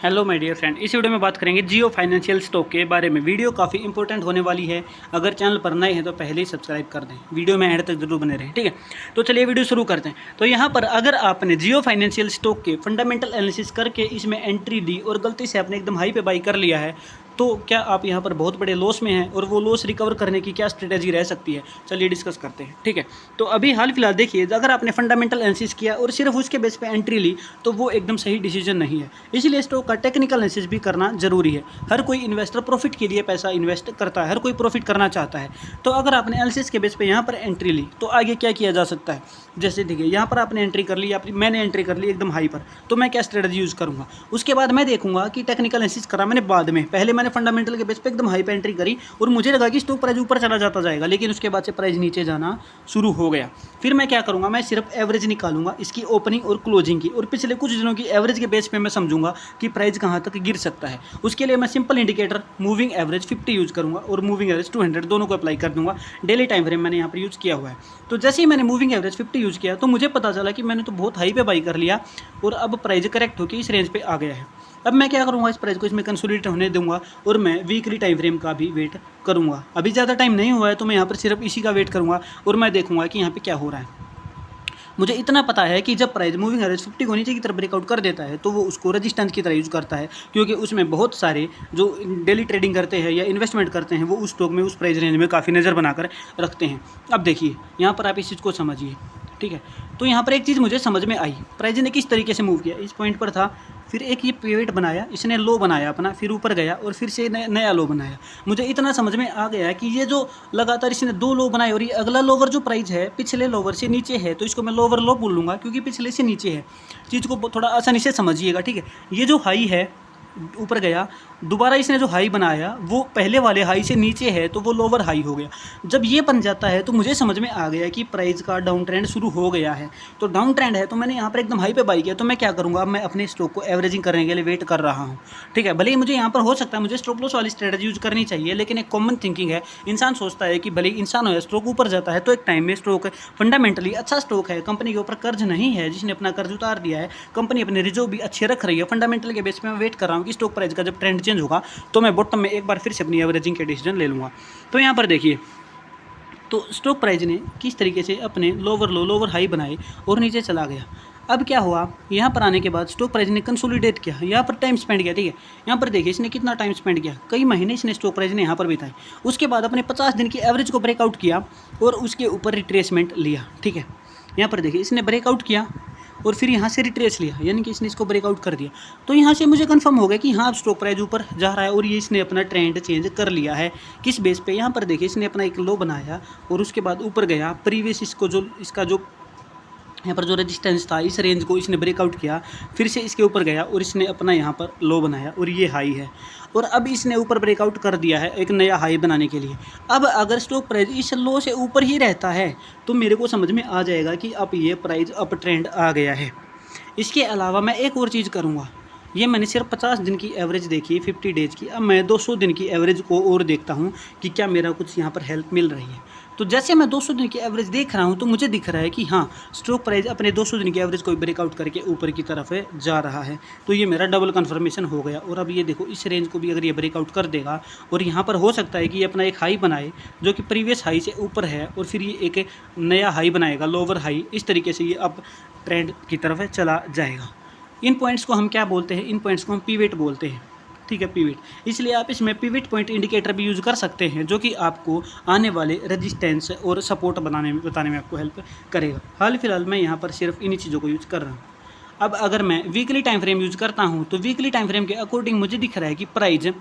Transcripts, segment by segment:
Hello my dear friend, इस video में बात करेंगे जियो फाइनेंशियल स्टॉक के बारे में। वीडियो काफ़ी इंपॉर्टेंट होने वाली है। अगर चैनल पर नए हैं तो पहले ही सब्सक्राइब कर दें, वीडियो में एंड तक जरूर बने रहें, ठीक है। तो चलिए वीडियो शुरू करते हैं। तो यहाँ पर अगर आपने जियो फाइनेंशियल स्टॉक के फंडामेंटल एनालिसिस करके इसमें एंट्री दी और गलती से आपने एकदम हाई पे बाई कर लिया है, तो क्या आप यहाँ पर बहुत बड़े लॉस में हैं और वो लॉस रिकवर करने की क्या स्ट्रेटेजी रह सकती है, चलिए डिस्कस करते हैं, ठीक है। तो अभी हाल फिलहाल देखिए, अगर आपने फंडामेंटल एनालिसिस किया और सिर्फ उसके बेस पे एंट्री ली तो वो एकदम सही डिसीजन नहीं है। इसलिए स्टॉक का टेक्निकल एनालिसिस भी करना जरूरी है। हर कोई इन्वेस्टर प्रॉफिट के लिए पैसा इन्वेस्ट करता है, हर कोई प्रॉफिट करना चाहता है। तो अगर आपने एनालिसिस के बेस पे यहाँ पर एंट्री ली तो आगे क्या किया जा सकता है। जैसे देखिए, यहाँ पर आपने एंट्री कर ली, मैंने एंट्री कर ली एकदम हाई पर, तो मैं क्या स्ट्रेटजी यूज़ करूँगा। उसके बाद मैं देखूंगा कि टेक्निकल एनालिसिस करा मैंने बाद में, पहले मैंने फंडामेंटल के बेस पे एकदम हाई पे एंट्री करी और मुझे लगा कि स्टॉक प्राइस ऊपर चला जाता जाएगा, लेकिन उसके बाद से प्राइस नीचे जाना शुरू हो गया। फिर मैं क्या करूँगा, मैं सिर्फ एवरेज निकालूंगा इसकी ओपनिंग और क्लोजिंग की, और पिछले कुछ दिनों की एवरेज के बेस पे मैं समझूंगा कि प्राइस कहाँ तक गिर सकता है। उसके लिए मैं simple indicator moving average 50 use करूँगा और मूविंग एवरेज 200 दोनों को अप्लाई कर दूंगा। डेली टाइम फ्रेम मैंने यहाँ पर यूज़ किया हुआ है। तो जैसे ही मैंने मूविंग एवरेज 50 यूज़ किया तो मुझे पता चला कि मैंने तो बहुत हाई पे बाई कर लिया और अब प्राइस करेक्ट होकर इस रेंज पे आ गया है। अब मैं क्या करूँगा, इस प्राइस को इसमें कंसोलिडेट होने दूंगा और मैं वीकली टाइम फ्रेम का भी वेट करूँगा। अभी ज़्यादा टाइम नहीं हुआ है तो मैं यहाँ पर सिर्फ इसी का वेट करूँगा और मैं देखूँगा कि यहाँ पे क्या हो रहा है। मुझे इतना पता है कि जब प्राइस मूविंग एवरेज 50 को नीचे की तरफ ब्रेकआउट कर देता है तो वो उसको रेजिस्टेंस की तरह यूज़ करता है, क्योंकि उसमें बहुत सारे जो डेली ट्रेडिंग करते हैं या इन्वेस्टमेंट करते हैं वो उस स्टॉक में उस प्राइस रेंज में काफ़ी नज़र बनाकर रखते हैं। अब देखिए, यहाँ पर आप इस चीज़ को समझिए, ठीक है। तो यहाँ पर एक चीज़ मुझे समझ में आई, प्राइस ने किस तरीके से मूव किया। इस पॉइंट पर था, फिर एक ये पिवट बनाया, इसने लो बनाया अपना, फिर ऊपर गया और फिर से नया लो बनाया। मुझे इतना समझ में आ गया कि ये जो लगातार इसने दो लो बनाए और ये अगला लोवर जो प्राइस है पिछले लोवर से नीचे है, तो इसको मैं लोवर लो बोल लूँगा क्योंकि पिछले से नीचे है। चीज़ को थोड़ा आसानी से समझिएगा, ठीक है। ये जो हाई है ऊपर गया, दोबारा इसने जो हाई बनाया वो पहले वाले हाई से नीचे है तो वो लोअर हाई हो गया। जब ये बन जाता है तो मुझे समझ में आ गया कि प्राइस का डाउन ट्रेंड शुरू हो गया है। तो डाउन ट्रेंड है तो मैंने यहाँ पर एकदम हाई पे बाई किया। तो मैं क्या करूँगा, मैं अपने स्टॉक को एवरेजिंग करने के लिए वेट कर रहा हूँ, ठीक है। भले ही मुझे यहाँ पर हो सकता है मुझे स्टॉप लॉस वाली स्ट्रेटजी यूज़ करनी चाहिए, लेकिन एक कॉमन थिंकिंग है, इंसान सोचता है कि भले ही इंसान हो, स्टॉक ऊपर जाता है तो एक टाइम में स्टॉक फंडामेंटली अच्छा स्टॉक है, कंपनी के ऊपर कर्ज नहीं है, जिसने अपना कर्ज उतार दिया है, कंपनी अपने रिजर्व भी अच्छे रख रही है। फंडामेंटल के बेस पे मैं वेट कर रहा हूँ कि स्टॉक प्राइस का जब ट्रेंड चेंज होगा तो मैं बॉटम में एक बार फिर से अपनी एवरेजिंग के डिसीजन ले लूँगा। तो यहाँ पर देखिए, तो स्टॉक प्राइस ने किस तरीके से अपने लोअर लो लोअर हाई बनाए और नीचे चला गया। अब क्या हुआ, यहाँ पर आने के बाद स्टॉक प्राइस ने कंसोलिडेट किया, यहाँ पर टाइम स्पेंड किया, ठीक है। यहाँ पर देखिए इसने कितना टाइम स्पेंड किया, कई महीने इसने स्टॉक प्राइस ने यहाँ पर बिताए। उसके बाद अपने 50 दिन की एवरेज को ब्रेकआउट किया और उसके ऊपर रिट्रेसमेंट लिया, ठीक है। यहाँ पर देखिए इसने ब्रेकआउट किया और फिर यहाँ से रिट्रेस लिया, यानी कि इसने इसको ब्रेकआउट कर दिया। तो यहाँ से मुझे कंफर्म हो गया कि हाँ, अब स्टॉक प्राइस ऊपर जा रहा है और ये इसने अपना ट्रेंड चेंज कर लिया है। किस बेस पे, यहाँ पर देखिए इसने अपना एक लो बनाया और उसके बाद ऊपर गया, प्रीवियस इसको जो इसका जो यहाँ पर जो रेजिस्टेंस था इस रेंज को इसने ब्रेकआउट किया, फिर से इसके ऊपर गया और इसने अपना यहाँ पर लो बनाया और ये हाई है। और अब इसने ऊपर ब्रेकआउट कर दिया है एक नया हाई बनाने के लिए। अब अगर स्टॉक प्राइस इस लो से ऊपर ही रहता है तो मेरे को समझ में आ जाएगा कि अब ये प्राइस अप ट्रेंड आ गया है। इसके अलावा मैं एक और चीज़ करूँगा, ये मैंने सिर्फ 50 दिन की एवरेज देखी, 50 डेज की। अब मैं 200 दिन की एवरेज को और देखता हूँ कि क्या मेरा कुछ यहाँ पर हेल्प मिल रही है। तो जैसे मैं 200 दिन की एवरेज देख रहा हूँ तो मुझे दिख रहा है कि हाँ, स्टॉक प्राइस अपने 200 दिन की एवरेज को ब्रेकआउट करके ऊपर की तरफ जा रहा है। तो ये मेरा डबल कन्फर्मेशन हो गया। और अब ये देखो, इस रेंज को भी अगर ये ब्रेकआउट कर देगा और यहाँ पर हो सकता है कि ये अपना एक हाई बनाए जो कि प्रीवियस हाई से ऊपर है और फिर ये एक नया हाई बनाएगा, लोअर हाई। इस तरीके से ये अब ट्रेंड की तरफ चला जाएगा। इन पॉइंट्स को हम क्या बोलते हैं, इन पॉइंट्स को हम पिवट बोलते हैं, ठीक है, पिवट। इसलिए आप इसमें पिवट पॉइंट इंडिकेटर भी यूज़ कर सकते हैं जो कि आपको आने वाले रेजिस्टेंस और सपोर्ट बताने में आपको हेल्प करेगा। हाल फिलहाल मैं यहाँ पर सिर्फ इन्हीं चीज़ों को यूज़ कर रहा हूँ। अब अगर मैं वीकली टाइम फ्रेम यूज़ करता हूँ तो वीकली टाइम फ्रेम के अकॉर्डिंग मुझे दिख रहा है कि प्राइस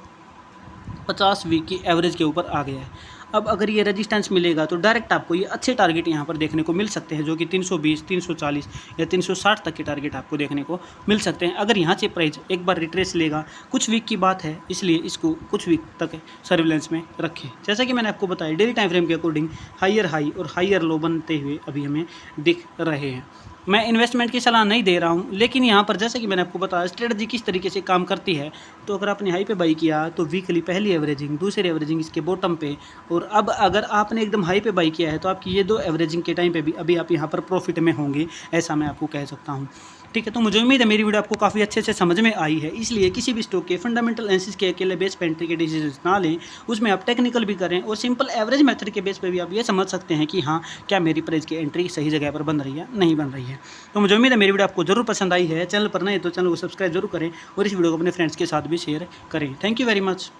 50 वीक की एवरेज के ऊपर आ गया है। अब अगर ये रेजिस्टेंस मिलेगा तो डायरेक्ट आपको ये अच्छे टारगेट यहाँ पर देखने को मिल सकते हैं, जो कि 320, 340 या 360 तक के टारगेट आपको देखने को मिल सकते हैं। अगर यहाँ से प्राइस एक बार रिट्रेस लेगा, कुछ वीक की बात है इसलिए इसको कुछ वीक तक सर्विलेंस में रखें। जैसा कि मैंने आपको बताया, डेली टाइम फ्रेम के अकॉर्डिंग हाइयर हाई और हाइयर लो बनते हुए अभी हमें दिख रहे हैं। मैं इन्वेस्टमेंट की सलाह नहीं दे रहा हूँ, लेकिन यहाँ पर जैसे कि मैंने आपको बताया स्ट्रेटजी किस तरीके से काम करती है। तो अगर आपने हाई पे बाई किया तो वीकली पहली एवरेजिंग, दूसरी एवरेजिंग इसके बॉटम पे, और अब अगर आपने एकदम हाई पे बाई किया है तो आपकी ये दो एवरेजिंग के टाइम पे भी अभी आप यहाँ पर प्रॉफिट में होंगे, ऐसा मैं आपको कह सकता हूँ। ठीक है। तो मुझे उम्मीद है मेरी वीडियो आपको काफ़ी अच्छे से समझ में आई है। इसलिए किसी भी स्टॉक के फंडामेंटल एनालिसिस के अकेले बेस पे एंट्री के डिसीजन ना लें, उसमें आप टेक्निकल भी करें और सिंपल एवरेज मेथड के बेस पे भी आप ये समझ सकते हैं कि हाँ, क्या मेरी प्राइस की एंट्री सही जगह पर बन रही है, नहीं बन रही है। तो मुझे उम्मीद है मेरी वीडियो आपको जरूर पसंद आई है। चैनल पर नए तो चैनल को सब्सक्राइब जरूर करें और इस वीडियो को अपने फ्रेंड्स के साथ भी शेयर करें। Thank you very much.